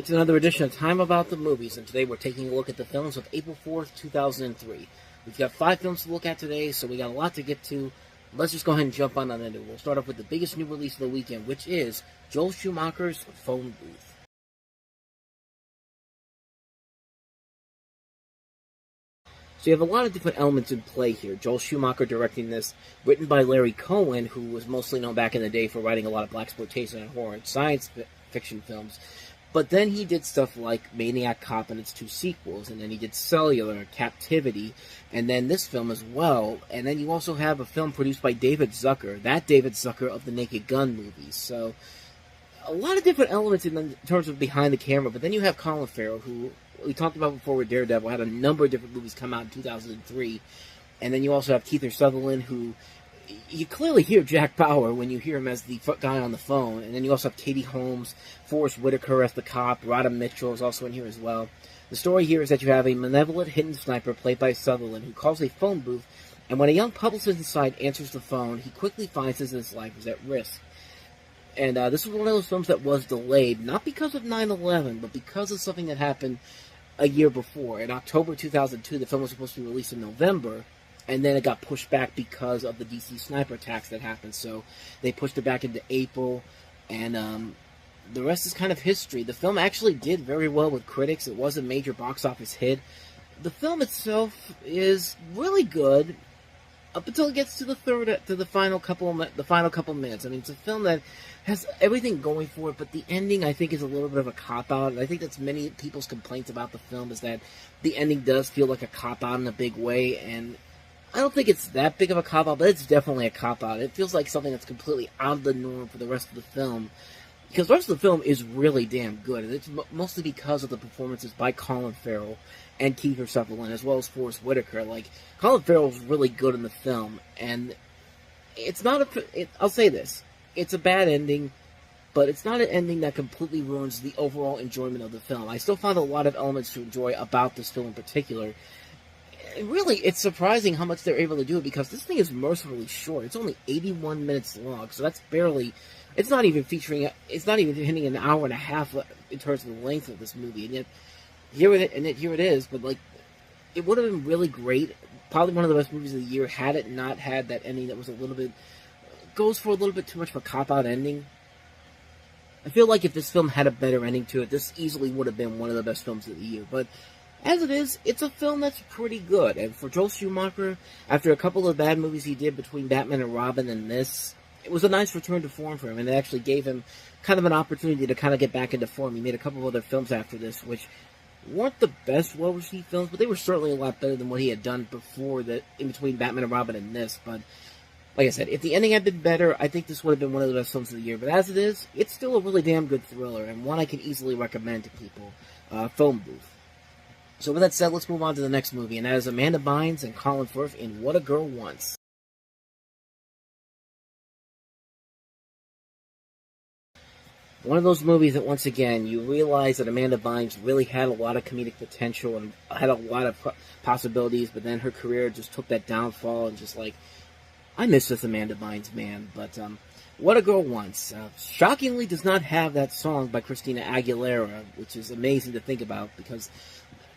It's another edition of Time About the Movies, and today we're taking a look at the films of April 4th, 2003. We've got 5 films to look at today, so we got a lot to get to. Let's just go ahead and jump on into it. We'll start off with the biggest new release of the weekend, which is Joel Schumacher's Phone Booth. So you have a lot of different elements in play here. Joel Schumacher directing this, written by Larry Cohen, who was mostly known back in the day for writing a lot of blaxploitation and horror and science fiction films. But then he did stuff like Maniac Cop and its 2 sequels, and then he did Cellular, Captivity, and then this film as well. And then you also have a film produced by David Zucker, that David Zucker of the Naked Gun movies. So a lot of different elements in terms of behind the camera. But then you have Colin Farrell, who we talked about before with Daredevil, had a number of different movies come out in 2003. And then you also have Kiefer Sutherland, who you clearly hear Jack Bauer when you hear him as the guy on the phone. And then you also have Katie Holmes, Forrest Whitaker as the cop, Radha Mitchell is also in here as well. The story here is that you have a malevolent hidden sniper played by Sutherland who calls a phone booth, and when a young publicist inside answers the phone, he quickly finds his life is at risk. And this was one of those films that was delayed, not because of 9/11, but because of something that happened a year before. In October 2002, the film was supposed to be released in November, and then it got pushed back because of the DC sniper attacks that happened. So they pushed it back into April, and the rest is kind of history. The film actually did very well with critics. It was a major box office hit. The film itself is really good up until it gets to the final couple minutes. I mean, it's a film that has everything going for it, but the ending I think is a little bit of a cop out. And I think that's many people's complaints about the film, is that the ending does feel like a cop out in a big way, and I don't think it's that big of a cop-out, but it's definitely a cop-out. It feels like something that's completely out of the norm for the rest of the film, because the rest of the film is really damn good, and it's mostly because of the performances by Colin Farrell and Kiefer Sutherland, as well as Forrest Whitaker. Like, Colin Farrell's really good in the film, and it's not I'll say this, it's a bad ending, but it's not an ending that completely ruins the overall enjoyment of the film. I still found a lot of elements to enjoy about this film in particular. Really, it's surprising how much they're able to do it, because this thing is mercifully short. It's only 81 minutes long, so that's barely... It's not even hitting an hour and a half in terms of the length of this movie, and yet here it is. But like, it would have been really great, probably one of the best movies of the year, had it not had that ending that was goes for a little bit too much of a cop-out ending. I feel like if this film had a better ending to it, this easily would have been one of the best films of the year, but as it is, it's a film that's pretty good. And for Joel Schumacher, after a couple of bad movies he did between Batman and Robin and this, it was a nice return to form for him, and it actually gave him kind of an opportunity to kind of get back into form. He made a couple of other films after this, which weren't the best well-received films, but they were certainly a lot better than what he had done before, in between Batman and Robin and this. But like I said, if the ending had been better, I think this would have been one of the best films of the year. But as it is, it's still a really damn good thriller, and one I can easily recommend to people. Phone Booth. So with that said, let's move on to the next movie, and that is Amanda Bynes and Colin Firth in What a Girl Wants. One of those movies that, once again, you realize that Amanda Bynes really had a lot of comedic potential and had a lot of possibilities, but then her career just took that downfall, and just like, I miss this Amanda Bynes, man. But What a Girl Wants shockingly does not have that song by Christina Aguilera, which is amazing to think about, because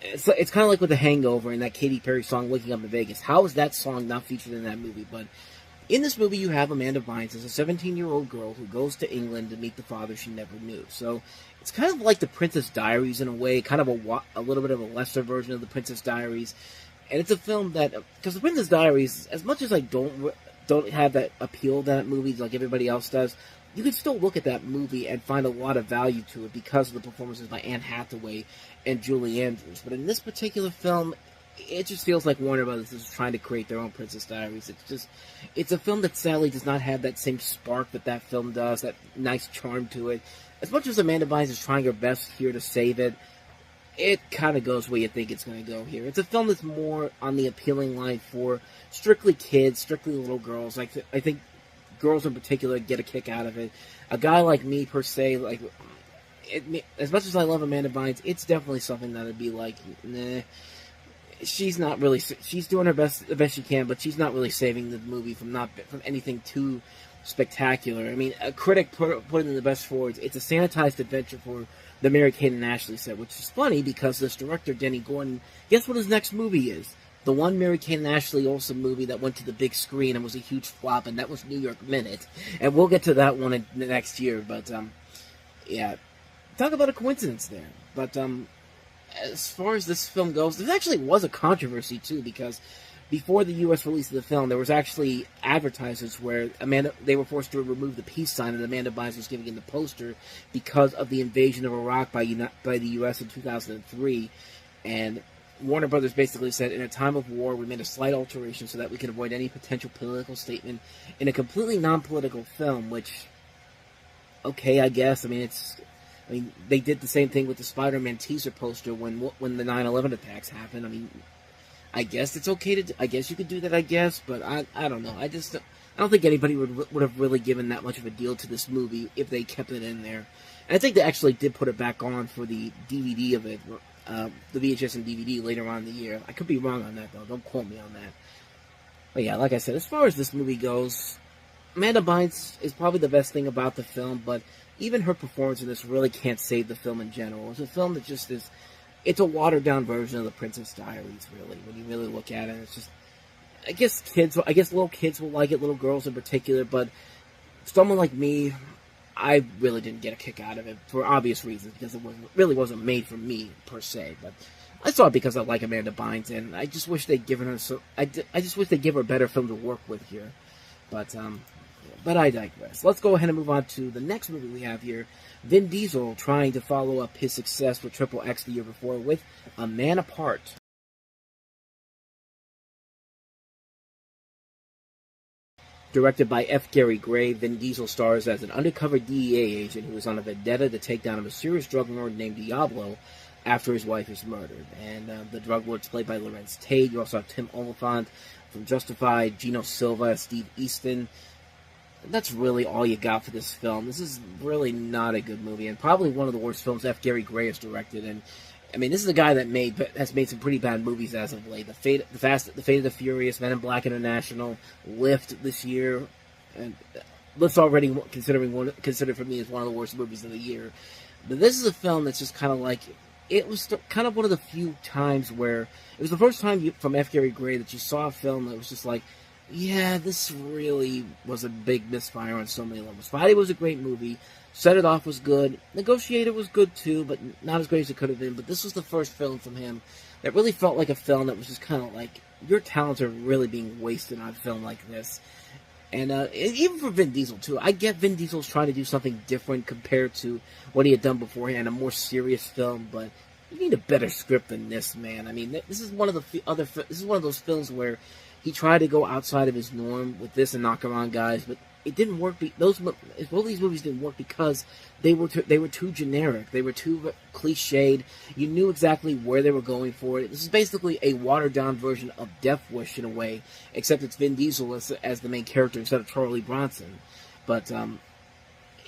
it's kind of like with The Hangover and that Katy Perry song, Waking Up in Vegas. How is that song not featured in that movie? But in this movie, you have Amanda Bynes as a 17-year-old girl who goes to England to meet the father she never knew. So it's kind of like The Princess Diaries in a way, kind of a little bit of a lesser version of The Princess Diaries. And it's a film that, because The Princess Diaries, as much as I don't have that appeal to that movie like everybody else does, you can still look at that movie and find a lot of value to it because of the performances by Anne Hathaway and Julie Andrews. But in this particular film, it just feels like Warner Brothers is trying to create their own Princess Diaries. It's a film that sadly does not have that same spark that film does, that nice charm to it. As much as Amanda Bynes is trying her best here to save it, it kind of goes where you think it's going to go here. It's a film that's more on the appealing line for strictly kids, strictly little girls. I think girls in particular get a kick out of it. A guy like me, per se, like, as much as I love Amanda Bynes, it's definitely something that would be like, nah, she's doing her best, the best she can, but she's not really saving the movie from anything too spectacular. I mean, a critic put it in the best words. It's a sanitized adventure for the Mary-Kate and Ashley said, which is funny because this director, Denny Gordon, guess what his next movie is? The one Mary-Kate and Ashley Olsen movie that went to the big screen and was a huge flop, and that was New York Minute. And we'll get to that one in the next year, but, yeah. Talk about a coincidence there. But, as far as this film goes, there actually was a controversy, too, because before the U.S. release of the film, there was actually advertisements where they were forced to remove the peace sign that Amanda Bynes was giving in the poster because of the invasion of Iraq by the U.S. in 2003, and Warner Brothers basically said, in a time of war, we made a slight alteration so that we could avoid any potential political statement in a completely non-political film, which, okay, I guess. I mean, they did the same thing with the Spider-Man teaser poster when the 9/11 attacks happened. I mean, I guess it's okay I guess you could do that, I guess, but I don't know. I don't think anybody would have really given that much of a deal to this movie if they kept it in there. And I think they actually did put it back on for the DVD of it, the VHS and DVD later on in the year. I could be wrong on that, though. Don't quote me on that. But yeah, like I said, as far as this movie goes, Amanda Bynes is probably the best thing about the film, but even her performance in this really can't save the film in general. It's a film that just is... It's a watered-down version of The Princess Diaries, really, when you really look at it. It's just... I guess little kids will like it, little girls in particular, but someone like me, I really didn't get a kick out of it for obvious reasons, because it really wasn't made for me, per se. But I saw it because I like Amanda Bynes, and I just wish they'd given her I just wish they'd give her a better film to work with here. But I digress. Let's go ahead and move on to the next movie we have here. Vin Diesel trying to follow up his success with Triple X the year before with A Man Apart. Directed by F. Gary Gray, Vin Diesel stars as an undercover DEA agent who is on a vendetta to take down a mysterious drug lord named Diablo after his wife is murdered. And the drug lord's played by Lorenz Tate. You also have Tim Oliphant from Justified, Gino Silva, Steve Easton. That's really all you got for this film. This is really not a good movie, and probably one of the worst films F. Gary Gray has directed. And I mean, this is a guy that has made some pretty bad movies as of late. The Fate of the Furious, Men in Black International, Lift this year, and Lift's already considered for me as one of the worst movies of the year. But this is a film that's just kind of like, it was kind of one of the few times where it was the first time from F. Gary Gray that you saw a film that was just like, yeah, this really was a big misfire on so many levels. Friday was a great movie. Set It Off was good. Negotiator was good too, but not as great as it could have been. But this was the first film from him that really felt like a film that was just kind of like, your talents are really being wasted on a film like this. And even for Vin Diesel too. I get Vin Diesel's trying to do something different compared to what he had done beforehand, a more serious film, but you need a better script than this, man. I mean, this is one of those films where he tried to go outside of his norm with this and Knock Around Guys, but it didn't work. Both these movies didn't work because they were too generic. They were too cliched. You knew exactly where they were going for it. This is basically a watered down version of Death Wish in a way, except it's Vin Diesel as the main character instead of Charlie Bronson. But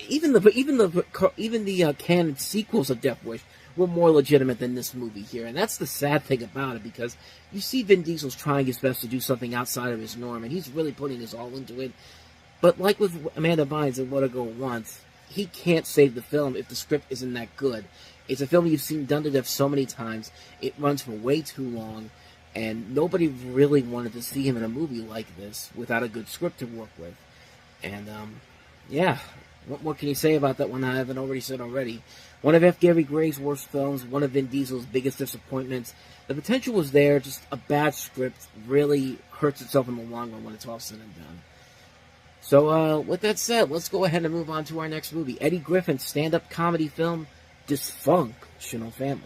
even the canon sequels of Death Wish were more legitimate than this movie here. And that's the sad thing about it, because you see Vin Diesel's trying his best to do something outside of his norm, and he's really putting his all into it. But like with Amanda Bynes and What a Girl Wants, he can't save the film if the script isn't that good. It's a film you've seen done to death so many times. It runs for way too long, and nobody really wanted to see him in a movie like this without a good script to work with. And, yeah, what more can you say about that one I haven't already said already? One of F. Gary Gray's worst films, one of Vin Diesel's biggest disappointments. The potential was there, just a bad script really hurts itself in the long run when it's all said and done. So, with that said, let's go ahead and move on to our next movie. Eddie Griffin's stand-up comedy film, Dysfunctional Family.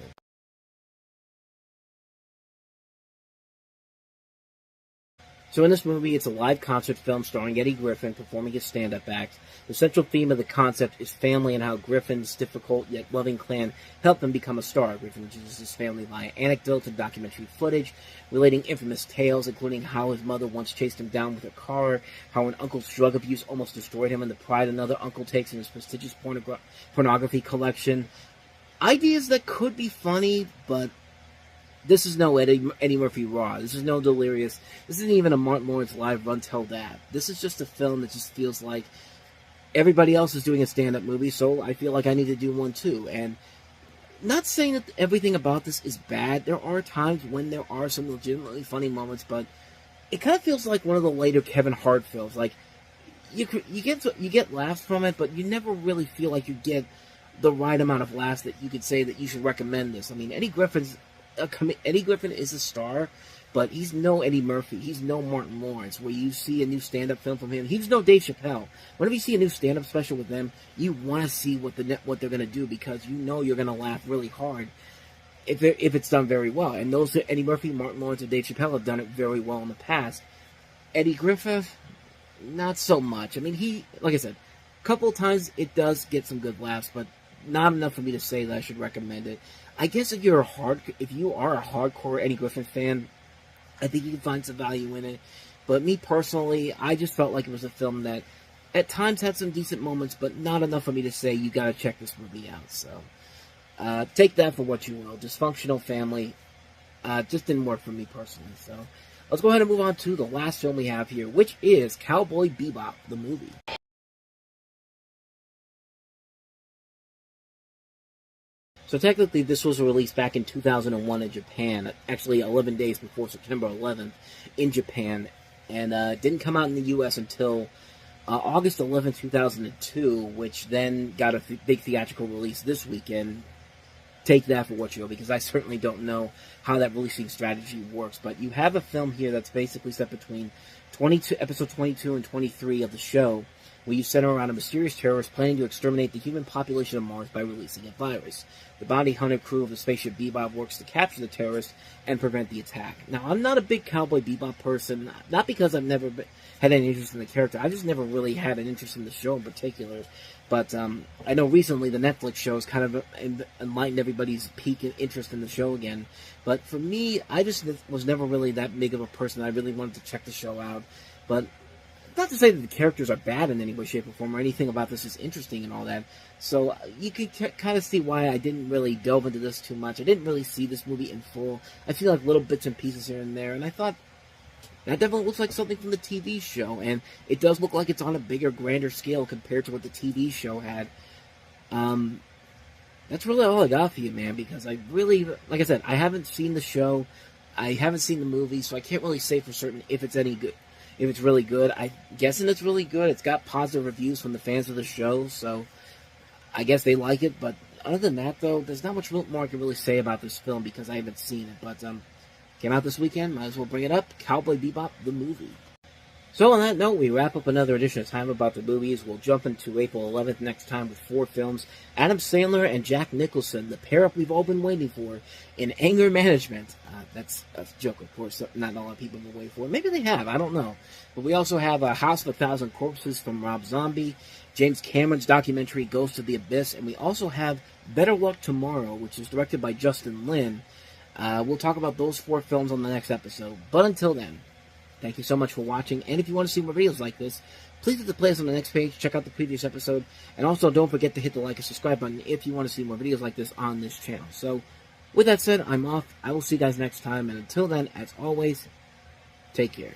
So in this movie, it's a live concert film starring Eddie Griffin performing his stand-up act. The central theme of the concept is family and how Griffin's difficult yet loving clan helped him become a star. Griffin introduces his family via anecdotes and documentary footage, relating infamous tales, including how his mother once chased him down with a car, how an uncle's drug abuse almost destroyed him, and the pride another uncle takes in his prestigious pornography collection. Ideas that could be funny, but this is no Eddie Murphy Raw. This is no Delirious. This isn't even a Martin Lawrence live Run Tell That. This is just a film that just feels like everybody else is doing a stand-up movie, so I feel like I need to do one too. And Not saying that everything about this is bad. There are times when there are some legitimately funny moments, but it kind of feels like one of the later Kevin Hart films. Like you get laughs from it, but you never really feel like you get the right amount of laughs that you could say that you should recommend this. I mean, Eddie Griffin is a star, but he's no Eddie Murphy. He's no Martin Lawrence, where you see a new stand-up film from him. He's no Dave Chappelle. Whenever you see a new stand-up special with them, you want to see what they're going to do, because you know you're going to laugh really hard if it's done very well. And those Eddie Murphy, Martin Lawrence, and Dave Chappelle have done it very well in the past. Eddie Griffin, not so much. I mean, like I said, a couple of times it does get some good laughs, but not enough for me to say that I should recommend it. I guess if you are a hardcore Eddie Griffin fan, I think you can find some value in it. But me personally, I just felt like it was a film that at times had some decent moments, but not enough for me to say you gotta check this movie out. So take that for what you will. Dysfunctional family just didn't work for me personally. So let's go ahead and move on to the last film we have here, which is Cowboy Bebop, the movie. So technically, this was released back in 2001 in Japan, actually 11 days before September 11th in Japan, and didn't come out in the U.S. until August 11th, 2002, which then got a big theatrical release this weekend. Take that for what you will, because I certainly don't know how that releasing strategy works, but you have a film here that's basically set between episode 22 and 23 of the show, where you center around a mysterious terrorist planning to exterminate the human population of Mars by releasing a virus. The bounty hunter crew of the spaceship Bebop works to capture the terrorist and prevent the attack. Now, I'm not a big Cowboy Bebop person, not because I've never had any interest in the character. I just never really had an interest in the show in particular. But I know recently the Netflix show has kind of enlightened everybody's peak in interest in the show again. But for me, I just was never really that big of a person. I really wanted to check the show out. But not to say that the characters are bad in any way, shape, or form, or anything about this is interesting and all that. So you could kind of see why I didn't really delve into this too much. I didn't really see this movie in full. I feel like little bits and pieces here and there, and I thought that definitely looks like something from the TV show, and it does look like it's on a bigger, grander scale compared to what the TV show had. That's really all I got for you, man, because I really, like I said, I haven't seen the show, I haven't seen the movie, so I can't really say for certain if it's any good. If it's really good, I'm guessing it's really good. It's got positive reviews from the fans of the show, so I guess they like it. But other than that, though, there's not much more I can really say about this film because I haven't seen it. But came out this weekend, might as well bring it up. Cowboy Bebop, the movie. So on that note, we wrap up another edition of Time About the Movies. We'll jump into April 11th next time with 4 films. Adam Sandler and Jack Nicholson, the pair-up we've all been waiting for in Anger Management. That's a joke, of course. Not a lot of people have been waiting for it. Maybe they have. I don't know. But we also have House of a Thousand Corpses from Rob Zombie, James Cameron's documentary Ghost of the Abyss, and we also have Better Luck Tomorrow, which is directed by Justin Lin. We'll talk about those 4 films on the next episode. But until then, thank you so much for watching, and if you want to see more videos like this, please hit the playlist on the next page, check out the previous episode, and also don't forget to hit the like and subscribe button if you want to see more videos like this on this channel. So, with that said, I'm off. I will see you guys next time, and until then, as always, take care.